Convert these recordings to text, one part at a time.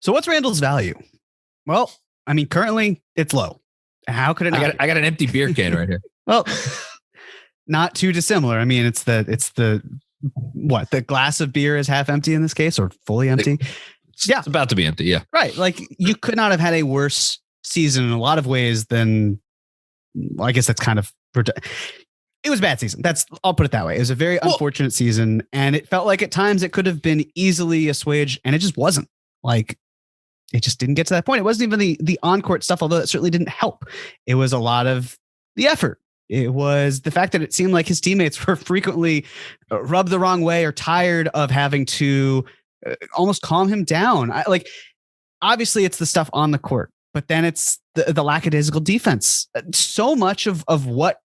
So what's Randle's value? Well, I mean, currently it's low. How could it not? I got an empty beer can right here. Well, not too dissimilar. I mean, it's the what? The glass of beer is half empty in this case, or fully empty? It's about to be empty. Yeah. Right. Like, you could not have had a worse season in a lot of ways than, well, I guess that's kind of, it was a bad season. I'll put it that way. It was a very unfortunate season, and it felt like at times it could have been easily assuaged, and it just wasn't. Like, it just didn't get to that point. It wasn't even the on-court stuff, although that certainly didn't help. It was a lot of the effort. It was the fact that it seemed like his teammates were frequently rubbed the wrong way or tired of having to almost calm him down. Obviously it's the stuff on the court, but then it's the lackadaisical defense. So much of what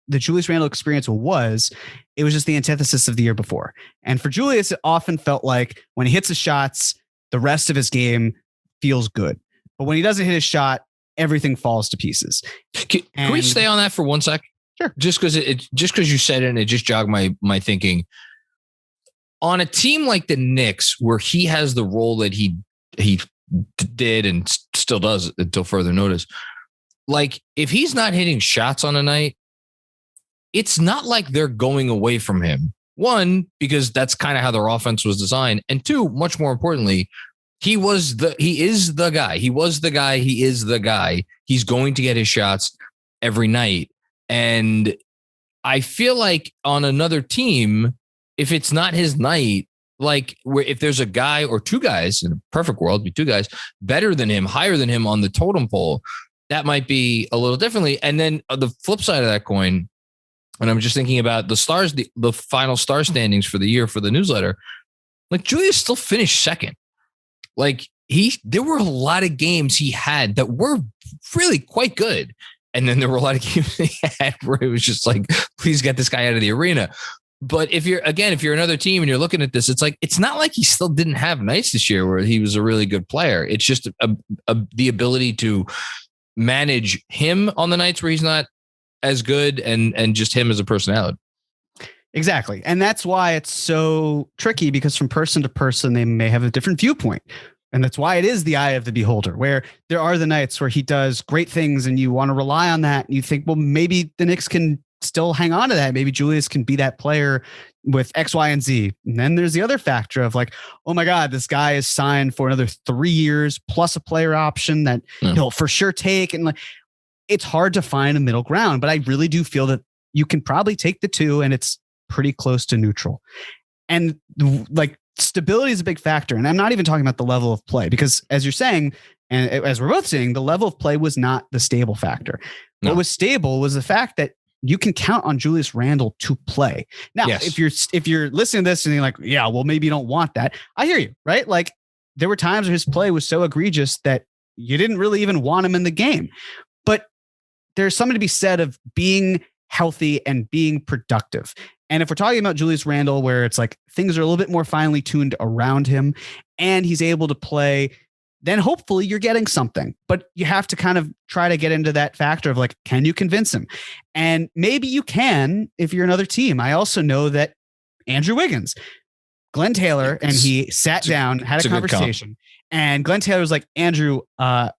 the Julius Randle experience was, it was just the antithesis of the year before. And for Julius, it often felt like when he hits his shots, the rest of his game feels good. But when he doesn't hit his shot, everything falls to pieces. Can we stay on that for 1 sec? Sure. Just because you said it and it just jogged my thinking. On a team like the Knicks, where he has the role that he did and still does until further notice, like, if he's not hitting shots on a night, it's not like they're going away from him. One, because that's kind of how their offense was designed. And two, much more importantly, he is the guy. He was the guy. He is the guy. He's going to get his shots every night. And I feel like on another team, if it's not his night, like, where if there's a guy or two guys, in a perfect world, be two guys better than him, higher than him on the totem pole, that might be a little differently. And then the flip side of that coin, and I'm just thinking about the stars, the final star standings for the year for the newsletter, like, Julius still finished second. Like, there were a lot of games he had that were really quite good. And then there were a lot of games he had where it was just like, please get this guy out of the arena. But if you're another team and you're looking at this, it's like, it's not like he still didn't have nights this year where he was a really good player. It's just the ability to manage him on the nights where he's not as good and just him as a personality. Exactly. And that's why it's so tricky, because from person to person, they may have a different viewpoint. And that's why it is the eye of the beholder, where there are the nights where he does great things and you want to rely on that. And you think, well, maybe the Knicks can still hang on to that. Maybe Julius can be that player with X, Y, and Z. And then there's the other factor of like, oh my God, this guy is signed for another 3 years plus a player option that he'll for sure take. And like, it's hard to find a middle ground, but I really do feel that you can probably take the two and it's pretty close to neutral. And like, stability is a big factor. And I'm not even talking about the level of play, because as you're saying, and as we're both saying, the level of play was not the stable factor. No. What was stable was the fact that you can count on Julius Randle to play. Now, yes. if you're listening to this and you're like, yeah, well, maybe you don't want that. I hear you, right? Like, there were times where his play was so egregious that you didn't really even want him in the game. But there's something to be said of being healthy and being productive. And if we're talking about Julius Randle, where it's like things are a little bit more finely tuned around him and he's able to play, then hopefully you're getting something. But you have to kind of try to get into that factor of like, can you convince him? And maybe you can if you're another team. I also know that Andrew Wiggins, Glenn Taylor, and he sat down, had a conversation. And Glenn Taylor was like, Andrew, I'm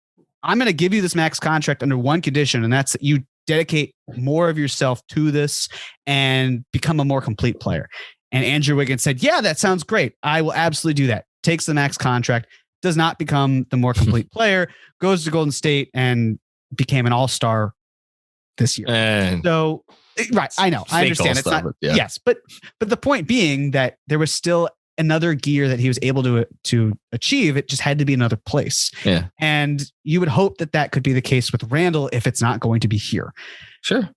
going to give you this max contract under one condition, and that's that you dedicate more of yourself to this and become a more complete player. And Andrew Wiggins said, yeah, that sounds great. I will absolutely do that. Takes the max contract, does not become the more complete player, goes to Golden State and became an all-star this year. So, right. I know. I understand. It's not, yes. But the point being that there was still another gear that he was able to achieve. It just had to be another place. Yeah. And you would hope that could be the case with Randle if it's not going to be here. Sure.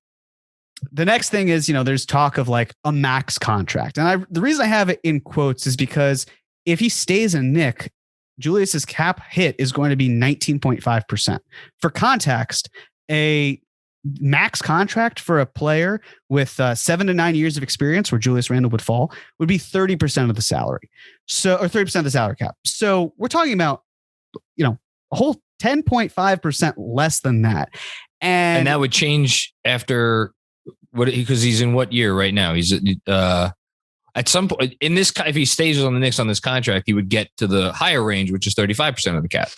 The next thing is, there's talk of like a max contract. And the reason I have it in quotes is because if he stays a Knick, Julius's cap hit is going to be 19.5%. For context, a max contract for a player with 7 to 9 years of experience, where Julius Randle would fall, would be 30% of the salary. So, or 30% of the salary cap. So we're talking about, a whole 10.5% less than that. And that would change after what, because he's in what year right now? He's at at some point in this, if he stays on the Knicks on this contract, he would get to the higher range, which is 35% of the cap.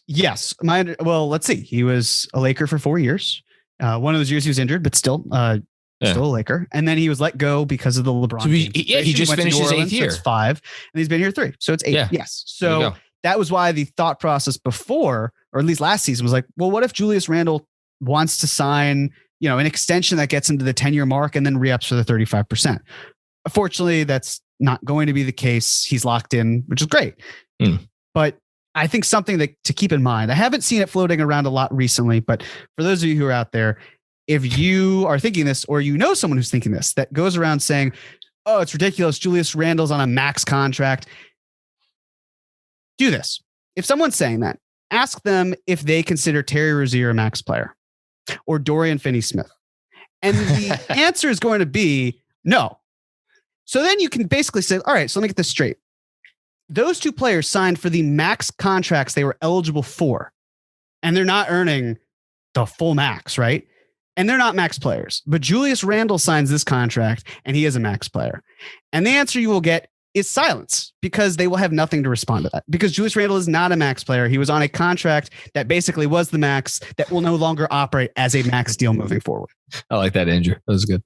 Yes. Well, let's see. He was a Laker for 4 years. One of those years he was injured, but still a Laker. And then he was let go because of the LeBron. So he just finished his 8th year. So it's 5, and he's been here 3. So it's 8. Yeah. Yes. So that was why the thought process before, or at least last season, was like, well, what if Julius Randle wants to sign, an extension that gets him to the 10-year mark and then re-ups for the 35%? Unfortunately, that's not going to be the case. He's locked in, which is great. But I think something to keep in mind, I haven't seen it floating around a lot recently, but for those of you who are out there, if you are thinking this, or someone who's thinking this, that goes around saying, oh, it's ridiculous, Julius Randle's on a max contract, do this. If someone's saying that, ask them if they consider Terry Rozier a max player or Dorian Finney-Smith. And the answer is going to be no. So then you can basically say, all right, so let me get this straight. Those two players signed for the max contracts they were eligible for, and they're not earning the full max, right? And they're not max players. But Julius Randle signs this contract, and he is a max player. And the answer you will get is silence, because they will have nothing to respond to that. Because Julius Randle is not a max player. He was on a contract that basically was the max, that will no longer operate as a max deal moving forward. I like that, Andrew. That was good.